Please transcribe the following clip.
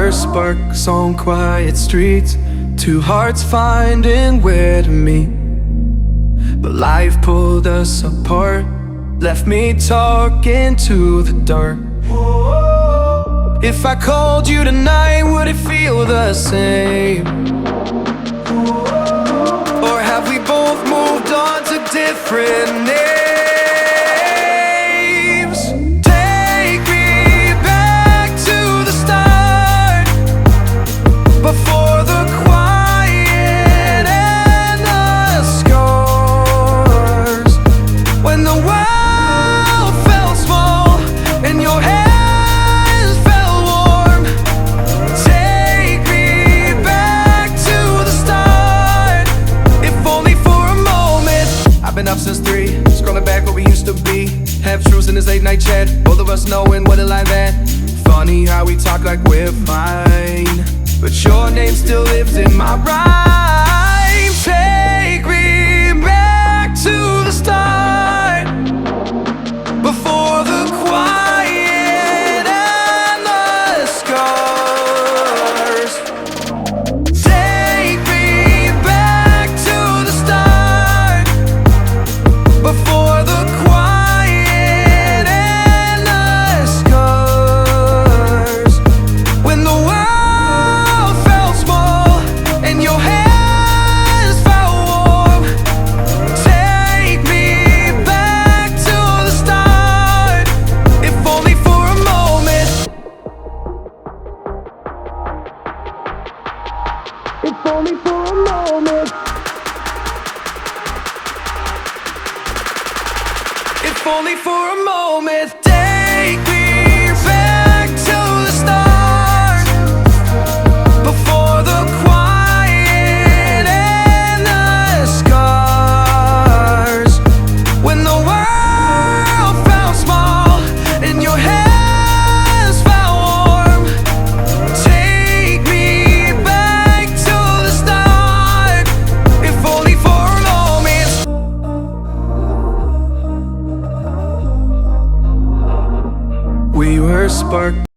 were sparks on quiet streets, two hearts finding where to meet. But life pulled us apart, left me talking to the dark. If I called you tonight, would it feel the same? Or have we both moved on to different names? Take me back to the start, before the quiet and the scars, when the world felt small and your hands felt warm. Take me back to the start, if only for a moment. I've been up since 3, scrolling back what we used to be. Half truths in this late night chat, both of us knowing what a lie that. Funny how we talk like we're fine, but your name still lives in my rhyme. Take me back to the start, before the quiet and the scars. Take me back to the start, before the quiet and the scars, when the world felt small and your hands felt warm. Take me back to the start, if only for a moment. If only for a moment. If only for a moment. Take me back to the start, before the quiet and the scars, when the world felt small and your hands felt warm. Take me back to the start, if only for a moment. We were sparks